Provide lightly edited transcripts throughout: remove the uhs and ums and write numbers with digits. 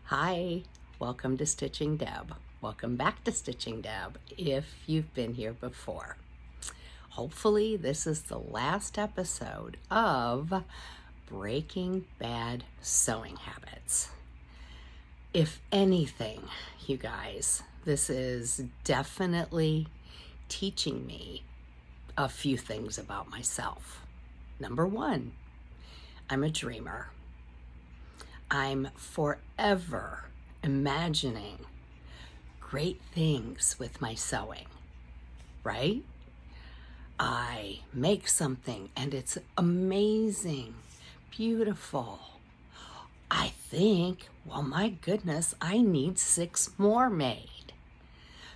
Hi, welcome to StitchingDeb. Welcome back to StitchingDeb if you've been here before. Hopefully this is the last episode of Breaking Bad Sewing Habits. If anything, you guys, this is definitely teaching me a few things about myself. Number one, I'm a dreamer. I'm forever imagining great things with my sewing, right? I make something and it's amazing, beautiful. I think, well, my goodness, I need 6 more made.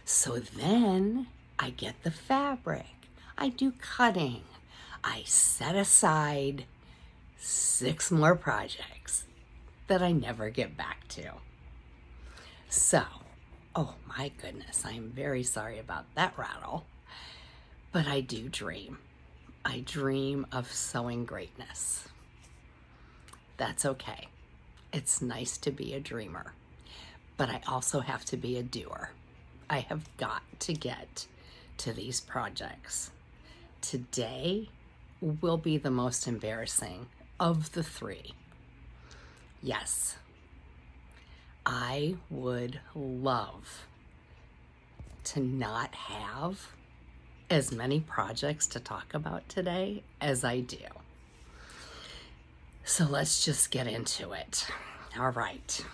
So then I get the fabric, I do cutting, I set aside 6 more projects that I never get back to. So, oh my goodness, I am very sorry about that rattle, but I do dream. I dream of sewing greatness. That's okay. It's nice to be a dreamer, but I also have to be a doer. I have got to get to these projects. Today will be the most embarrassing of the 3. Yes, I would love to not have as many projects to talk about today as I do. So let's just get into it. All right.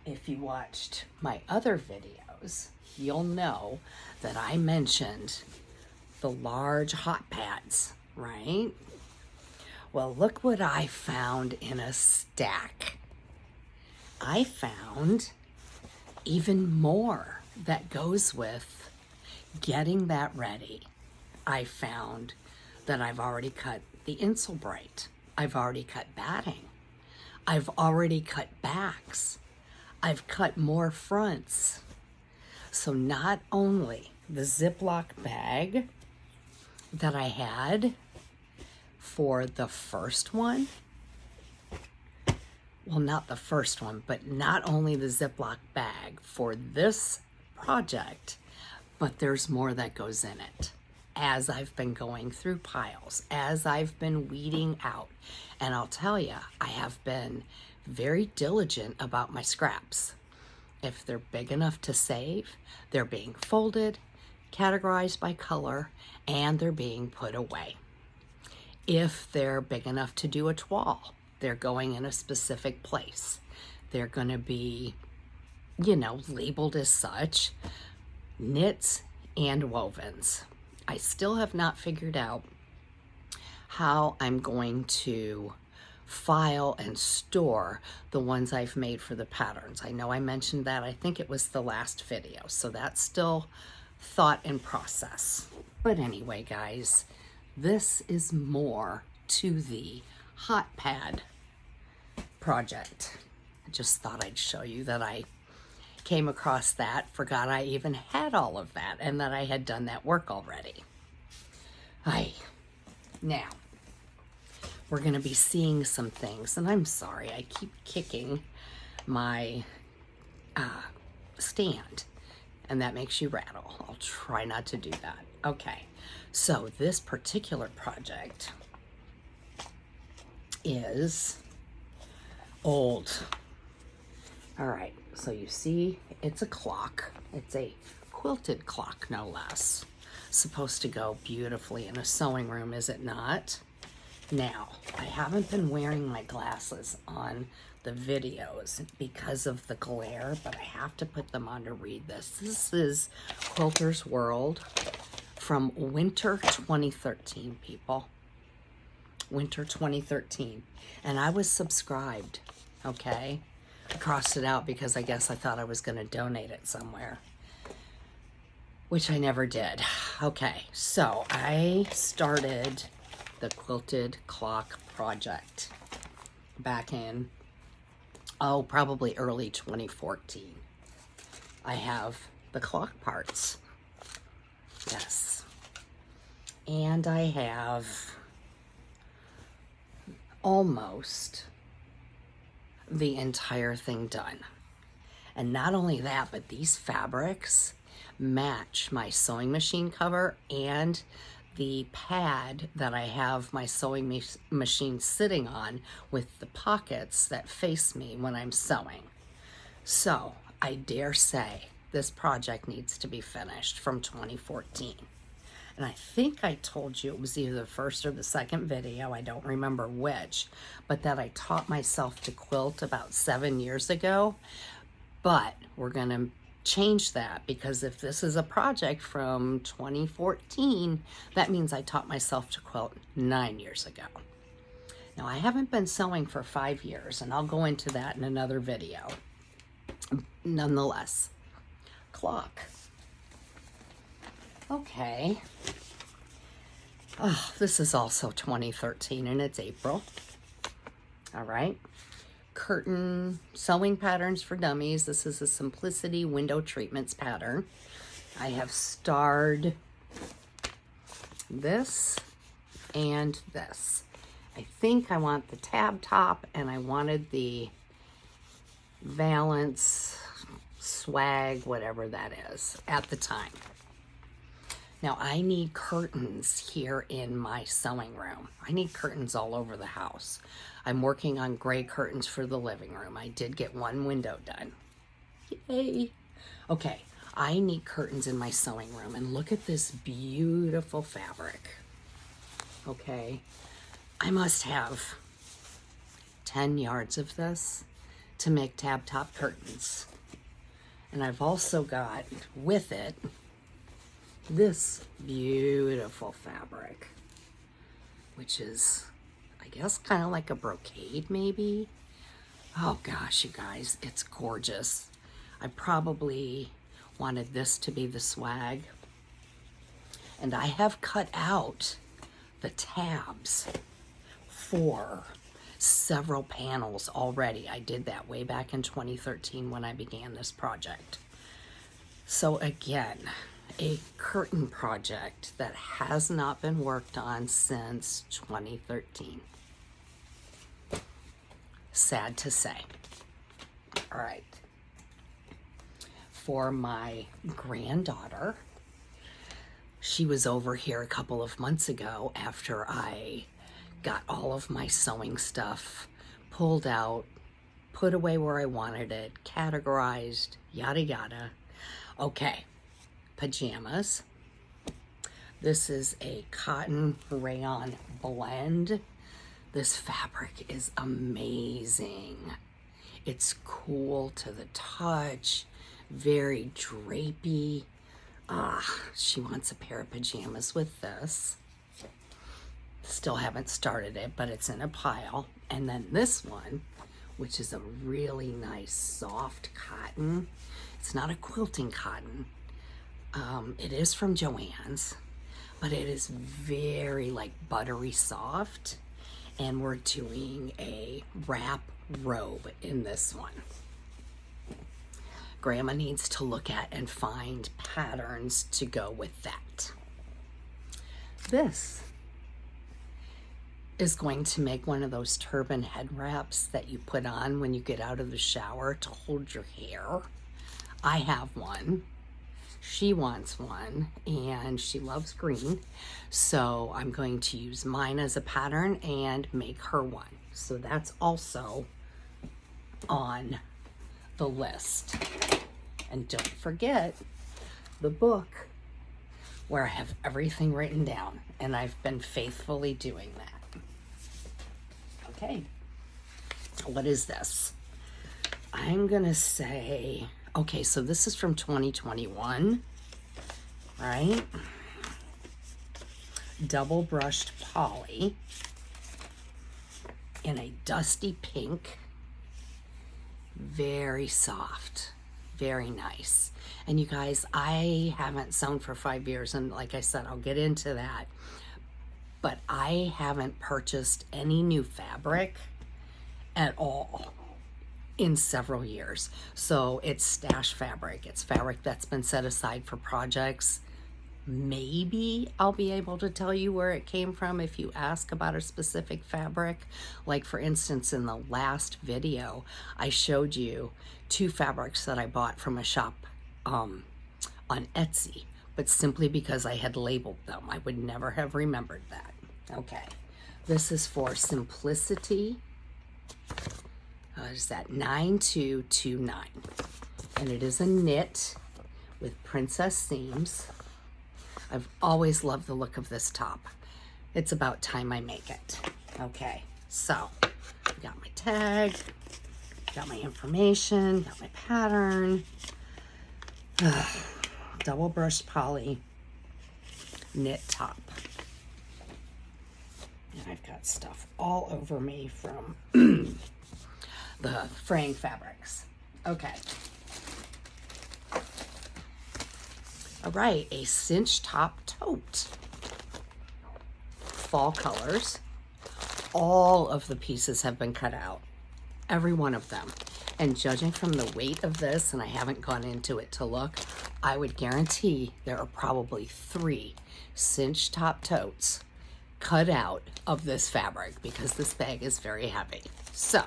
If you watched my other videos, you'll know that I mentioned the large hot pads, right? Well, look what I found in a stack. I found even more that goes with getting that ready. I found that I've already cut the Insulbright. I've already cut batting. I've already cut backs. I've cut more fronts. So not only the Ziploc bag that I had for the first one, well, not the first one, but not only the Ziploc bag for this project, but there's more that goes in it as I've been going through piles, as I've been weeding out. And I'll tell you, I have been very diligent about my scraps. If they're big enough to save, they're being folded, categorized by color, and they're being put away. If they're big enough to do a toile, they're going in a specific place. They're going to be, labeled as such, knits and wovens. I still have not figured out how I'm going to file and store the ones I've made for the patterns. I know I mentioned that. I think it was the last video. So that's still thought and process. But anyway, guys, this is more to the hot pad project. I just thought I'd show you that I came across that, forgot I even had all of that, and that I had done that work already. Now, we're going to be seeing some things, and I'm sorry, I keep kicking my stand, and that makes you rattle. I'll try not to do that. Okay, so this particular project is old. All right, so you see it's a clock. It's a quilted clock, no less. Supposed to go beautifully in a sewing room, is it not? Now, I haven't been wearing my glasses on the videos because of the glare, but I have to put them on to read this. This is Quilter's World from winter 2013, people. Winter 2013. And I was subscribed, okay? I crossed it out because I guess I thought I was going to donate it somewhere, which I never did. Okay, so I started the quilted clock project back in, probably early 2014. I have the clock parts, yes, and I have almost the entire thing done. And not only that, but these fabrics match my sewing machine cover and the pad that I have my sewing machine sitting on with the pockets that face me when I'm sewing. So I dare say this project needs to be finished from 2014. And I think I told you it was either the first or the second video, I don't remember which, but that I taught myself to quilt about 7 years ago. But we're gonna change that, because if this is a project from 2014, that means I taught myself to quilt 9 years ago. Now I haven't been sewing for 5 years, and I'll go into that in another video. Nonetheless, clock. Okay. Oh, this is also 2013 and it's April. All right. Curtain sewing patterns for dummies. This is a Simplicity window treatments pattern. I have starred this and this. I think I want the tab top and I wanted the valance swag, whatever that is at the time. Now I need curtains here in my sewing room. I need curtains all over the house. I'm working on gray curtains for the living room. I did get one window done. Yay. Okay, I need curtains in my sewing room, and look at this beautiful fabric. Okay, I must have 10 yards of this to make tab top curtains. And I've also got with it this beautiful fabric, which is, I guess, kind of like a brocade maybe. Oh gosh, you guys, it's gorgeous. I probably wanted this to be the swag. And I have cut out the tabs for several panels already. I did that way back in 2013 when I began this project. So again, a curtain project that has not been worked on since 2013. Sad to say. All right. For my granddaughter, she was over here a couple of months ago after I got all of my sewing stuff pulled out, put away where I wanted it, categorized, yada yada. Okay. Pajamas. This is a cotton rayon blend. This fabric is amazing. It's cool to the touch, very drapey. She wants a pair of pajamas with this. Still haven't started it, but it's in a pile. And then this one, which is a really nice soft cotton. It's not a quilting cotton. It is from Joann's, but it is very like buttery soft, and we're doing a wrap robe in this one. Grandma needs to look at and find patterns to go with that. This is going to make one of those turban head wraps that you put on when you get out of the shower to hold your hair. I have one. She wants one, and she loves green, so I'm going to use mine as a pattern and make her one. So that's also on the list. And don't forget the book where I have everything written down, and I've been faithfully doing that. Okay, what is this? I'm gonna say, okay, so this is from 2021, right? Double brushed poly in a dusty pink, very soft, very nice. And you guys, I haven't sewn for 5 years, and like I said, I'll get into that, but I haven't purchased any new fabric at all in several years. So it's stash fabric. It's fabric that's been set aside for projects Maybe I'll be able to tell you where it came from if you ask about a specific fabric. Like for instance, in the last video, I showed you 2 fabrics that I bought from a shop on Etsy, but simply because I had labeled them. I would never have remembered that. Okay, this is for Simplicity. Is that 9229? And it is a knit with princess seams. I've always loved the look of this top. It's about time I make it. Okay, so got my tag, got my information, got my pattern, double brushed poly knit top. And I've got stuff all over me from the fraying fabrics. Okay. All right, a cinch top tote. Fall colors. All of the pieces have been cut out. Every one of them. And judging from the weight of this, and I haven't gone into it to look, I would guarantee there are probably 3 cinch top totes cut out of this fabric because this bag is very heavy. So,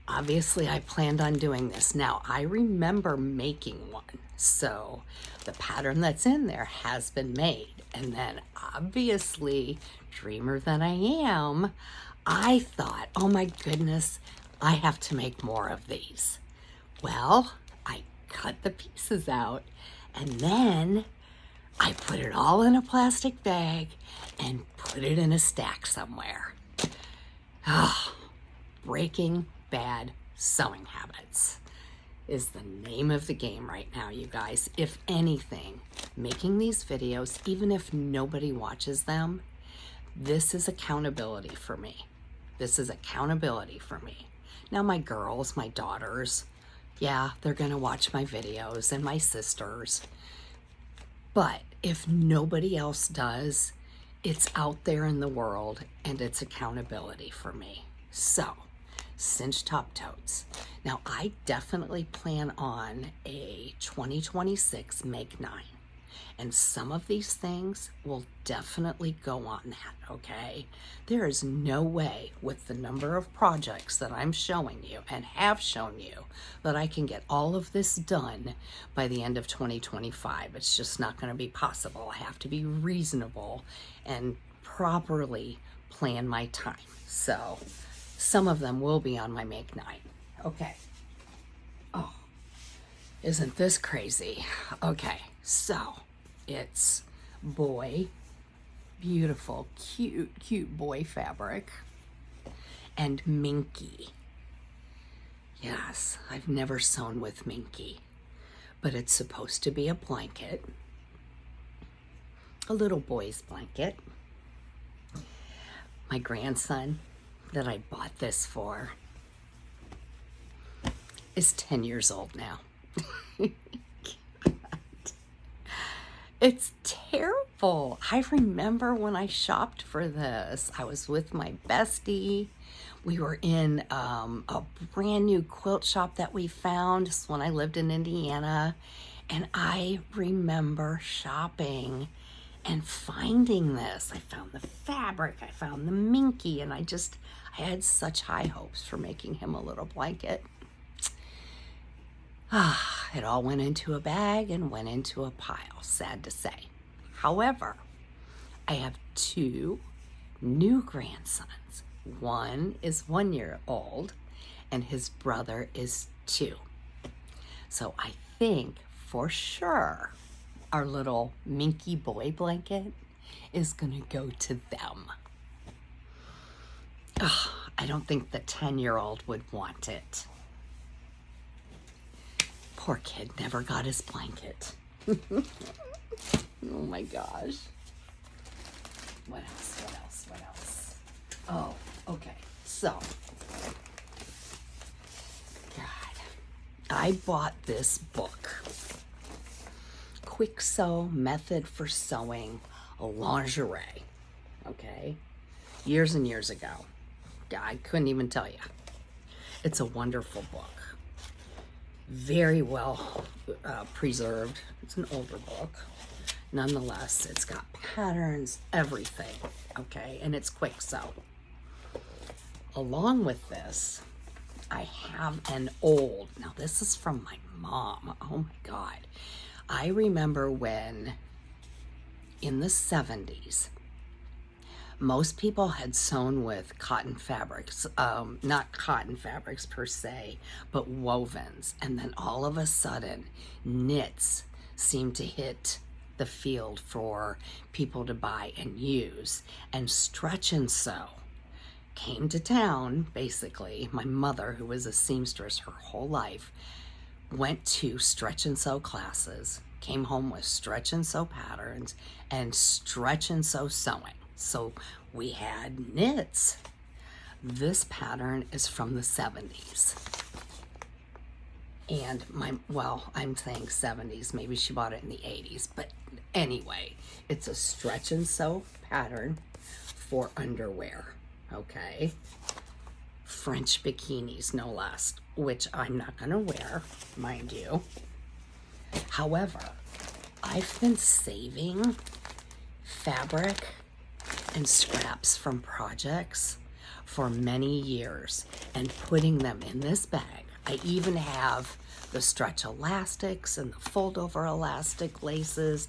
obviously I planned on doing this. Now, I remember making one. So, the pattern that's in there has been made. And then, obviously, dreamer than I am, I thought, oh my goodness, I have to make more of these. Well, I cut the pieces out and then I put it all in a plastic bag and put it in a stack somewhere. Oh, Breaking Bad Sewing Habits is the name of the game right now, you guys. If anything, making these videos, even if nobody watches them, this is accountability for me. This is accountability for me. Now my girls, my daughters, yeah, they're gonna watch my videos, and my sisters. But if nobody else does, it's out there in the world and it's accountability for me. So, cinch top totes. Now I definitely plan on a 2026 make 9. And some of these things will definitely go on that, okay? There is no way with the number of projects that I'm showing you and have shown you that I can get all of this done by the end of 2025. It's just not going to be possible. I have to be reasonable and properly plan my time. So some of them will be on my make 9. Okay. Oh, isn't this crazy? Okay, so it's boy, beautiful, cute boy fabric, and minky. Yes, I've never sewn with minky, but it's supposed to be a blanket, a little boy's blanket. My grandson that I bought this for is 10 years old now. It's terrible. I remember when I shopped for this, I was with my bestie. We were in a brand new quilt shop that we found just when I lived in Indiana. And I remember shopping and finding this. I found the fabric, I found the minky, and I had such high hopes for making him a little blanket. It all went into a bag and went into a pile, sad to say. However, I have 2 new grandsons. One is 1 year old and his brother is 2. So I think for sure our little minky boy blanket is gonna go to them. I don't think the 10-year-old would want it. Poor kid never got his blanket. Oh my gosh. What else? Oh, okay. So, God, I bought this book. Quick Sew Method for Sewing Lingerie. Okay? Years and years ago. I couldn't even tell you. It's a wonderful book. Very well preserved. It's an older book. nonetheless, it's got patterns, everything, okay? And it's quick sew. Along with this, I have an old, now this is from my mom. Oh my God. I remember when in the 70s, most people had sewn with cotton fabrics, not cotton fabrics per se, but wovens. And then all of a sudden, knits seemed to hit the field for people to buy and use. And stretch and sew came to town, basically. My mother, who was a seamstress her whole life, went to stretch and sew classes, came home with stretch and sew patterns and stretch and sew sewing. So we had knits. This pattern is from the 70s. And I'm saying 70s, maybe she bought it in the 80s, but anyway, it's a stretch and sew pattern for underwear. Okay, French bikinis, no less, which I'm not gonna wear, mind you. However, I've been saving fabric and scraps from projects for many years and putting them in this bag. I even have the stretch elastics and the fold over elastic laces,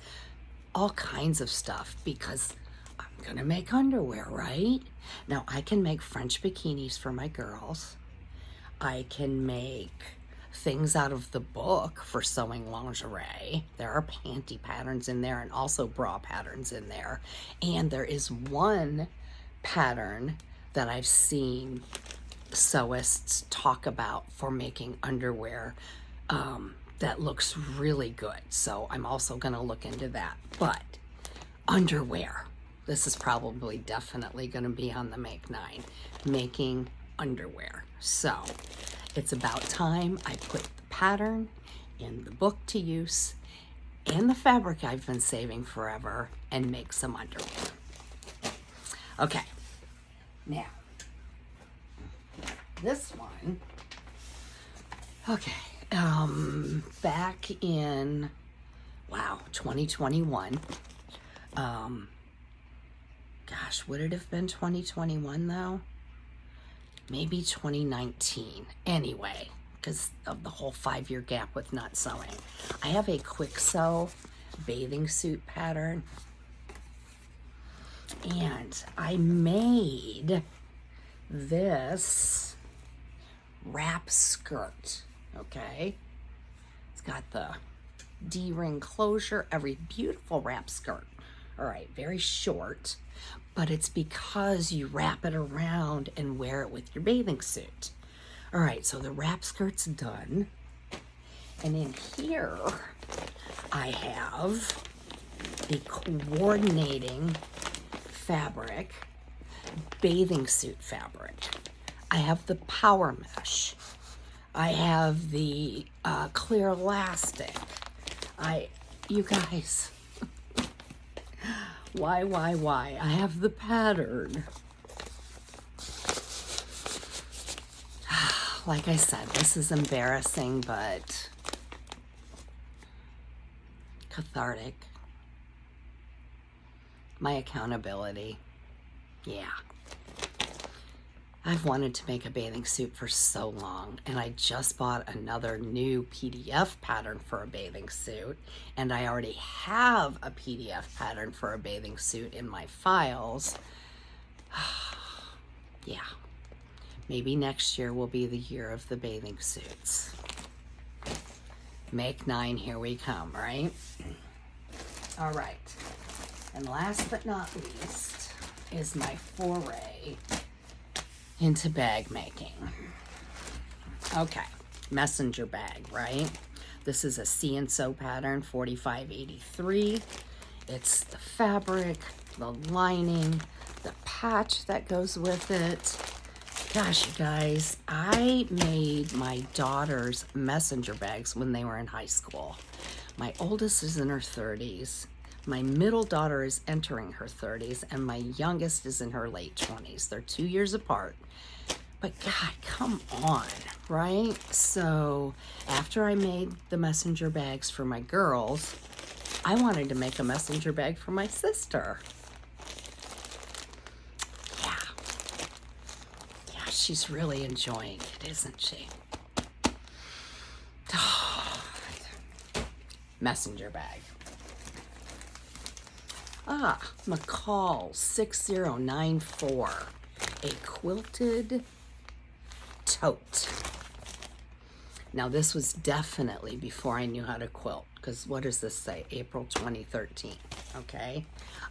all kinds of stuff, because I'm gonna make underwear, right? Now I can make French bikinis for my girls. I can make things out of the book for sewing lingerie. There are panty patterns in there and also bra patterns in there. And there is one pattern that I've seen sewists talk about for making underwear that looks really good. So I'm also gonna look into that. But underwear, this is probably definitely gonna be on the Make 9, making underwear. So it's about time I put the pattern in the book to use and the fabric I've been saving forever and make some underwear. Okay, now this one, okay, back in, 2021, gosh, would it have been 2021 though? Maybe 2019. Anyway, because of the whole 5-year gap with not sewing. I have a quick sew bathing suit pattern. And I made this wrap skirt, okay? It's got the D-ring closure, every beautiful wrap skirt. All right, very short, but it's because you wrap it around and wear it with your bathing suit. All right, so the wrap skirt's done. And in here, I have the coordinating fabric, bathing suit fabric. I have the power mesh. I have the clear elastic. You guys, why? I have the pattern. Like I said, this is embarrassing, but cathartic. My accountability. Yeah. I've wanted to make a bathing suit for so long, and I just bought another new PDF pattern for a bathing suit, and I already have a PDF pattern for a bathing suit in my files. Yeah. Maybe next year will be the year of the bathing suits. Make 9, here we come, right? All right. And last but not least is my foray into bag making. Okay, messenger bag, right? This is a See and Sew pattern, 4583. It's the fabric, the lining, the patch that goes with it. Gosh, you guys, I made my daughter's messenger bags when they were in high school. My oldest is in her 30s. My middle daughter is entering her 30s, and my youngest is in her late 20s. They're 2 years apart. But God, come on, right? So after I made the messenger bags for my girls, I wanted to make a messenger bag for my sister. Yeah. Yeah, she's really enjoying it, isn't she? Messenger bag. McCall 6094. A quilted tote. Now this was definitely before I knew how to quilt, because what does this say? April 2013, okay?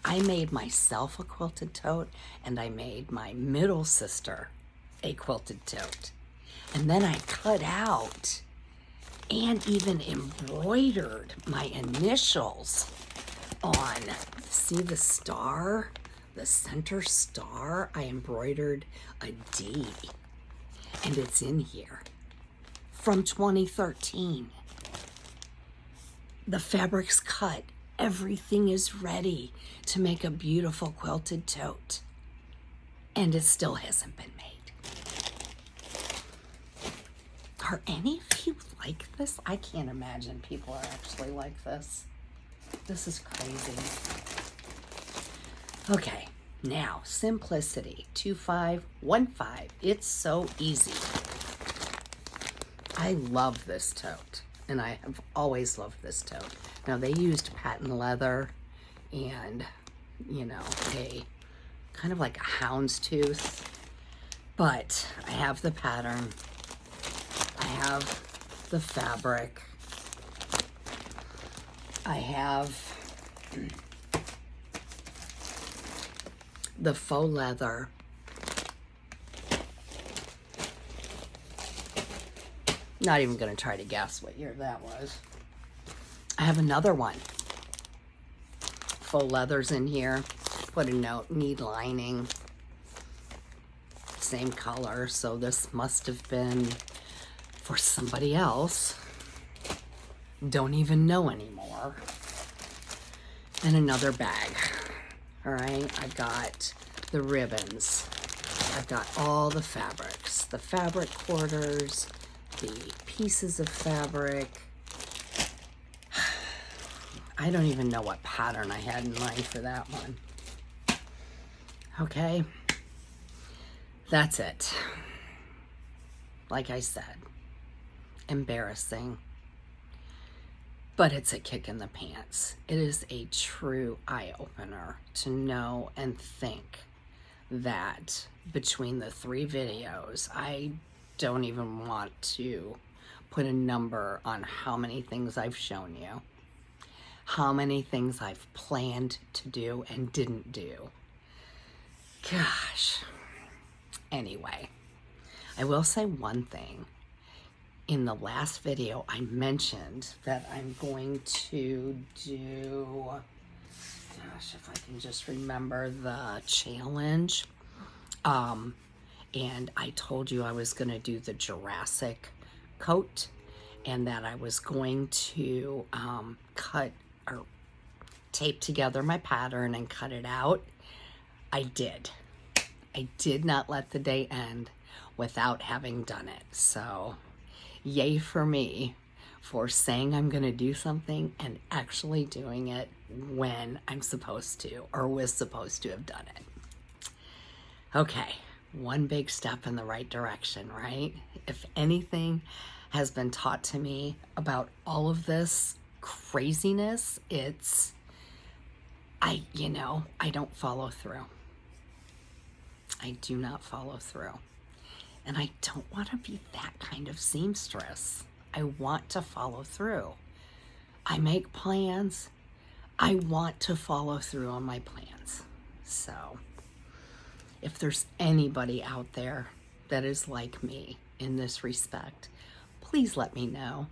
I made myself a quilted tote, and I made my middle sister a quilted tote. And then I cut out and even embroidered my initials on, see the star? The center star? I embroidered a D, and it's in here from 2013. The fabric's cut. Everything is ready to make a beautiful quilted tote, and it still hasn't been made. Are any of you like this? I can't imagine people are actually like this. This is crazy. Okay, now Simplicity 2515. It's so easy. I love this tote, and I have always loved this tote. Now they used patent leather and, you know, a kind of like a houndstooth, but I have the pattern. I have the fabric. I have the faux leather. Not even going to try to guess what year that was. I have another one. Faux leather's in here. Put a note, need lining. Same color, so this must have been for somebody else. Don't even know anymore. And another bag. All right, I've got the ribbons. I've got all the fabrics, the fabric quarters, the pieces of fabric. I don't even know what pattern I had in mind for that one. Okay, that's it. Like I said, embarrassing, but it's a kick in the pants. It is a true eye-opener to know and think that between the 3 videos, I don't even want to put a number on how many things I've shown you, how many things I've planned to do and didn't do. Gosh. Anyway, I will say one thing. In the last video, I mentioned that I'm going to do, gosh, if I can just remember the challenge. And I told you I was going to do the Jurassic coat, and that I was going to cut or tape together my pattern and cut it out. I did. I did not let the day end without having done it. So yay for me for saying I'm going to do something and actually doing it when I'm supposed to, or was supposed to have done it. Okay, one big step in the right direction, right? If anything has been taught to me about all of this craziness, it's, I don't follow through. I do not follow through. And I don't want to be that kind of seamstress. I want to follow through. I make plans. I want to follow through on my plans. So if there's anybody out there that is like me in this respect, please let me know.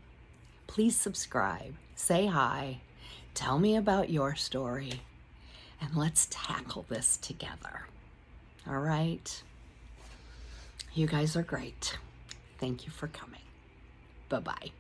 Please subscribe, say hi, tell me about your story, and let's tackle this together. All right? You guys are great. Thank you for coming. Bye-bye.